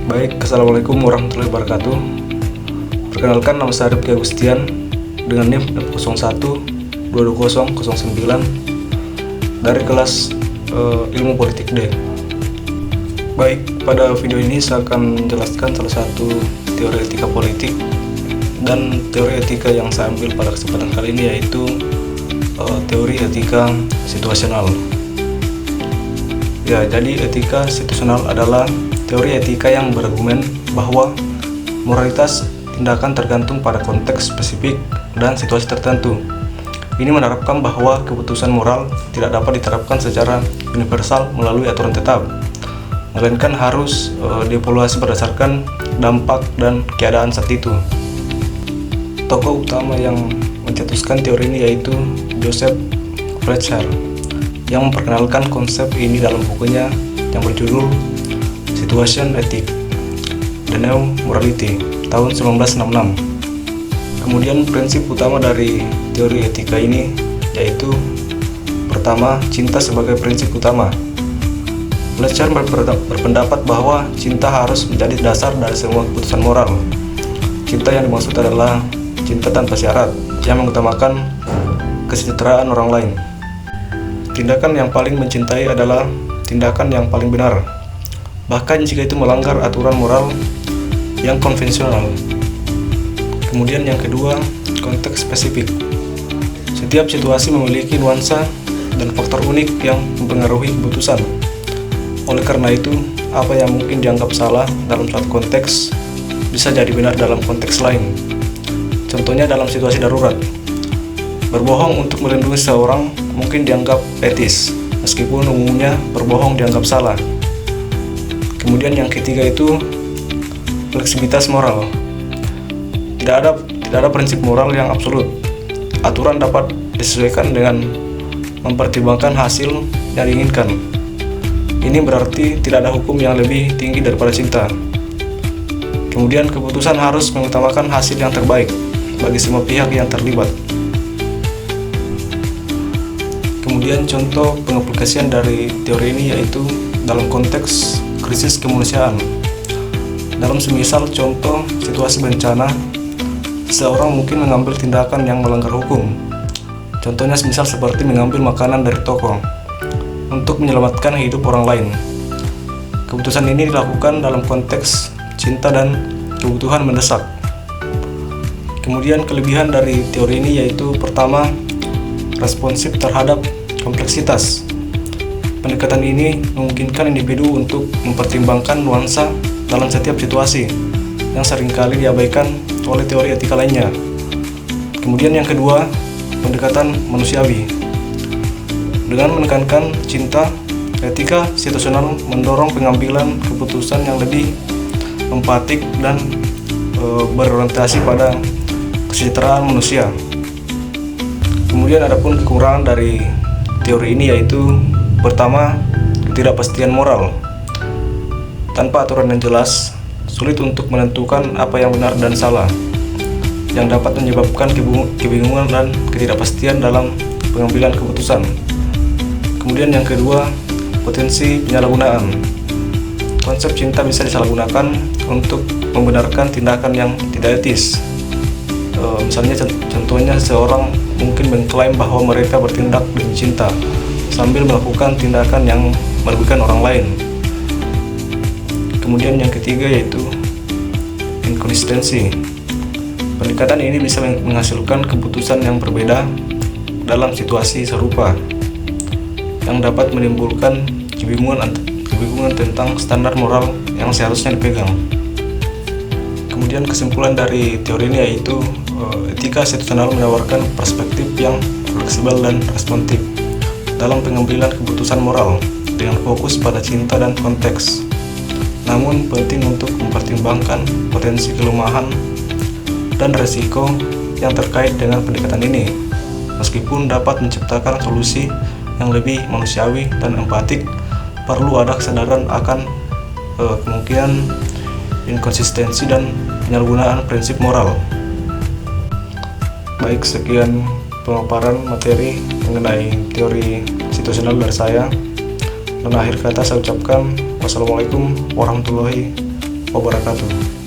Baik, Assalamualaikum warahmatullahi wabarakatuh. Perkenalkan, nama saya Rifki Agustian dengan NIM 01 220 09 dari kelas Ilmu Politik D. Baik, pada video ini saya akan menjelaskan salah satu teori etika politik dan teori etika yang saya ambil pada kesempatan kali ini, yaitu teori etika situasional. Ya, jadi etika situasional adalah teori etika yang berargumen bahwa moralitas tindakan tergantung pada konteks spesifik dan situasi tertentu. Ini menerapkan bahwa keputusan moral tidak dapat diterapkan secara universal melalui aturan tetap, melainkan harus dievaluasi berdasarkan dampak dan keadaan saat itu. Tokoh utama yang mencetuskan teori ini yaitu Joseph Fletcher, yang memperkenalkan konsep ini dalam bukunya yang berjudul Situation Ethics, The New Morality, tahun 1966. Kemudian prinsip utama dari teori etika ini yaitu pertama, cinta sebagai prinsip utama. Fletcher berpendapat bahwa cinta harus menjadi dasar dari semua keputusan moral. Cinta yang dimaksud adalah cinta tanpa syarat yang mengutamakan kesejahteraan orang lain. Tindakan yang paling mencintai adalah tindakan yang paling benar, bahkan jika itu melanggar aturan moral yang konvensional. Kemudian yang kedua, konteks spesifik. Setiap situasi memiliki nuansa dan faktor unik yang mempengaruhi keputusan. Oleh karena itu, apa yang mungkin dianggap salah dalam suatu konteks bisa jadi benar dalam konteks lain. Contohnya dalam situasi darurat, berbohong untuk melindungi seseorang mungkin dianggap etis, meskipun umumnya berbohong dianggap salah. Kemudian yang ketiga itu fleksibilitas moral. Tidak ada prinsip moral yang absolut. Aturan dapat disesuaikan dengan mempertimbangkan hasil yang diinginkan. Ini berarti tidak ada hukum yang lebih tinggi daripada cinta. Kemudian keputusan harus mengutamakan hasil yang terbaik bagi semua pihak yang terlibat. Kemudian contoh pengaplikasian dari teori ini yaitu dalam konteks krisis kemanusiaan. Dalam semisal contoh situasi bencana, seseorang mungkin mengambil tindakan yang melanggar hukum. Contohnya semisal seperti mengambil makanan dari toko untuk menyelamatkan hidup orang lain. Keputusan ini dilakukan dalam konteks cinta dan kebutuhan mendesak. Kemudian kelebihan dari teori ini yaitu pertama, responsif terhadap kompleksitas. Pendekatan ini memungkinkan individu untuk mempertimbangkan nuansa dalam setiap situasi yang seringkali diabaikan oleh teori etika lainnya. Kemudian yang kedua, pendekatan manusiawi. Dengan menekankan cinta, etika situasional mendorong pengambilan keputusan yang lebih empatik dan berorientasi pada kesejahteraan manusia. Kemudian adapun kekurangan dari teori ini yaitu pertama, ketidakpastian moral. Tanpa aturan yang jelas, sulit untuk menentukan apa yang benar dan salah, yang dapat menyebabkan kebingungan dan ketidakpastian dalam pengambilan keputusan. Kemudian yang kedua, potensi penyalahgunaan. Konsep cinta bisa disalahgunakan untuk membenarkan tindakan yang tidak etis. Misalnya contohnya seorang mungkin mengklaim bahwa mereka bertindak demi cinta sambil melakukan tindakan yang merugikan orang lain. Kemudian yang ketiga yaitu inkonsistensi. Pendekatan ini bisa menghasilkan keputusan yang berbeda dalam situasi serupa, yang dapat menimbulkan kebingungan tentang standar moral yang seharusnya dipegang. Kemudian kesimpulan dari teori ini yaitu etika situasional menawarkan perspektif yang fleksibel dan responsif dalam pengambilan keputusan moral dengan fokus pada cinta dan konteks. Namun penting untuk mempertimbangkan potensi kelemahan dan resiko yang terkait dengan pendekatan ini. Meskipun dapat menciptakan solusi yang lebih manusiawi dan empatik, perlu ada kesadaran akan kemungkinan inkonsistensi dan penyalahgunaan prinsip moral. Baik, sekian pemaparan materi mengenai teori situasional dari saya. Dan akhir kata saya ucapkan wassalamualaikum warahmatullahi wabarakatuh.